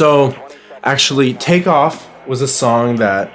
So, actually, Take Off was a song that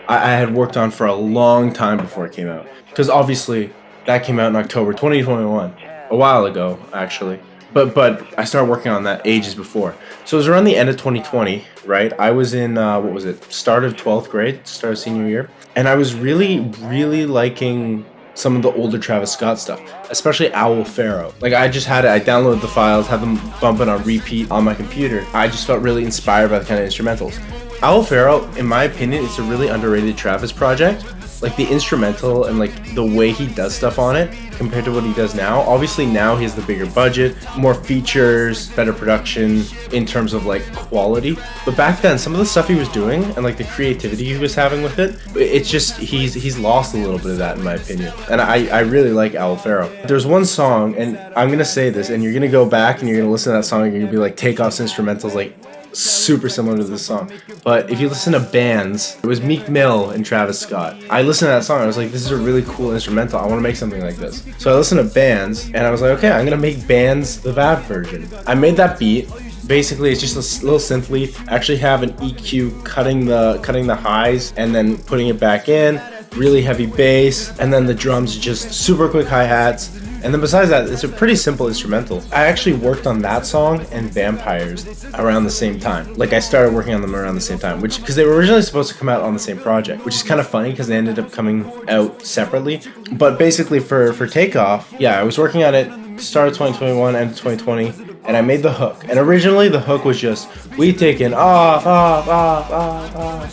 I had worked on for a long time before it came out. Because obviously, that came out in October 2021, a while ago, actually. But I started working on that ages before. So it was around the end of 2020, right? I was in, what was it, start of 12th grade, start of senior year. And I was really liking some of the older Travis Scott stuff, especially Owl Pharaoh. Like I just had it, I downloaded the files, had them bumping on repeat on my computer. I just felt really inspired by the kind of instrumentals. Owl Pharaoh, in my opinion, is a really underrated Travis project. Like the instrumental and like the way he does stuff on it compared to what he does now. Obviously now he has the bigger budget, more features, better production in terms of like quality. But back then, some of the stuff he was doing and like the creativity he was having with it, it's just he's lost a little bit of that in my opinion. And I really like Owl Pharaoh. There's one song, and I'm gonna say this, and you're gonna go back and you're gonna listen to that song and you're gonna be like, Takeoff's instrumentals like super similar to this song. But if you listen to Bands, it was Meek Mill and Travis Scott. I listened to that song and I was like, this is a really cool instrumental. I want to make something like this. So I listened to Bands and I was like, okay, I'm gonna make Bands the V.A.F version. I made that beat. Basically, it's just a little synth lead. I actually have an EQ cutting the highs and then putting it back in. Really heavy bass, and then the drums just super quick hi-hats. And then besides that, it's a pretty simple instrumental. I actually worked on that song and Vampires around the same time. Like I started working on them around the same time, because they were originally supposed to come out on the same project, which is kind of funny because they ended up coming out separately. But basically for Takeoff, yeah, I was working on it start of 2021, end of 2020, and I made the hook. And originally the hook was just, we taking off,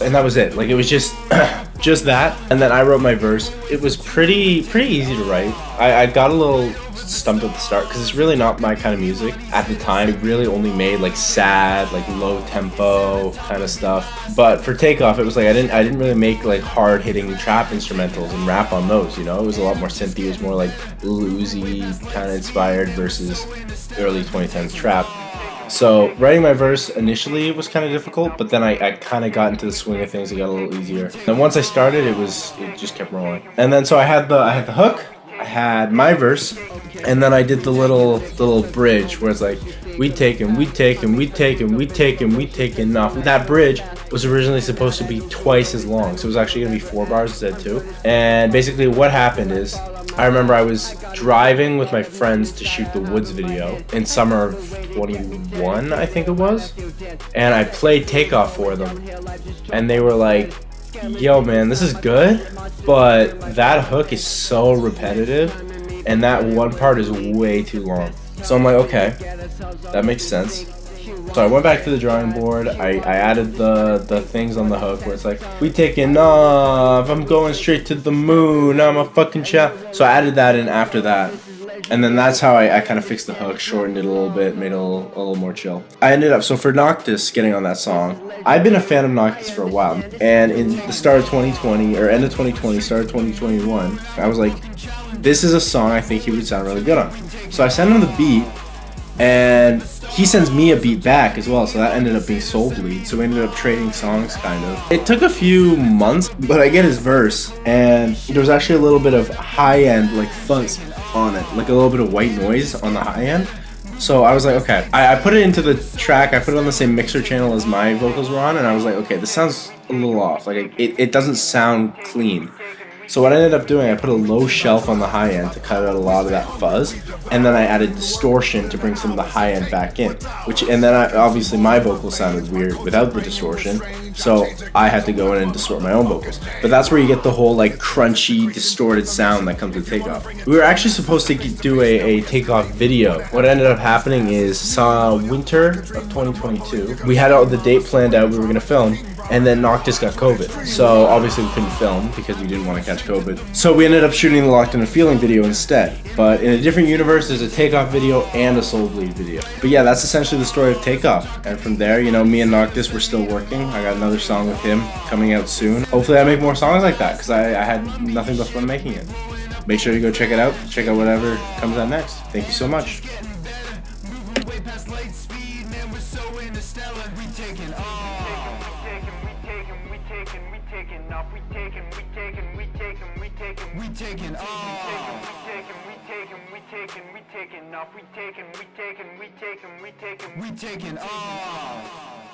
and that was it. Like it was just just that. And then I wrote my verse. It was pretty easy to write. I got a little stumped at the start because it's really not my kind of music at the time. I really only made like sad, like low tempo kind of stuff. But for Takeoff, it was like I didn't really make like hard hitting trap instrumentals and rap on those, you know. It was a lot more synthy. It was more like Uzi kind of inspired versus early 2010s trap. So writing my verse initially was kind of difficult, but then I kind of got into the swing of things. It got a little easier. And once I started, it just kept rolling. And then so I had the hook, I had my verse, and then I did the little bridge where it's like, we taken off. That bridge was originally supposed to be twice as long, so it was actually gonna be 4 bars instead of 2. And basically what happened is, I remember I was driving with my friends to shoot the Woods video in summer of 21, I think it was, and I played Takeoff for them, and they were like, yo man, this is good, but that hook is so repetitive, and that one part is way too long. So I'm like, okay, that makes sense. So I went back to the drawing board, I added the things on the hook where it's like, we taking off, I'm going straight to the moon, I'm a fucking child. So I added that in after that. And then that's how I kind of fixed the hook, shortened it a little bit, made it a little more chill. I ended up, so for Noctis getting on that song, I've been a fan of Noctis for a while. And in the start of 2020, or end of 2020, start of 2021, I was like, this is a song I think he would sound really good on. So I sent him the beat, and he sends me a beat back as well, so that ended up being Soul Bleed. So we ended up trading songs, kind of. It took a few months, but I get his verse, and there was actually a little bit of high-end, like, fuzz on it. Like a little bit of white noise on the high end. So I was like, okay. I put it into the track, I put it on the same mixer channel as my vocals were on, and I was like, okay, this sounds a little off. Like, it doesn't sound clean. So what I ended up doing, I put a low shelf on the high end to cut out a lot of that fuzz, and then I added distortion to bring some of the high end back in. And then obviously my vocals sounded weird without the distortion, so I had to go in and distort my own vocals. But that's where you get the whole like crunchy, distorted sound that comes with Takeoff. We were actually supposed to do a Takeoff video. What ended up happening is winter of 2022. We had all the date planned out, we were gonna film, and then Noctis got COVID. So obviously we couldn't film because we didn't want to catch COVID. So we ended up shooting the Locked In a Feeling video instead. But in a different universe, there's a Takeoff video and a Soul Bleed video. But yeah, that's essentially the story of Takeoff. And from there, you know, me and Noctis, we're still working. I got another song with him coming out soon. Hopefully I make more songs like that, because I had nothing but fun making it. Make sure you go check it out. Check out whatever comes out next. Thank you so much. We taking off.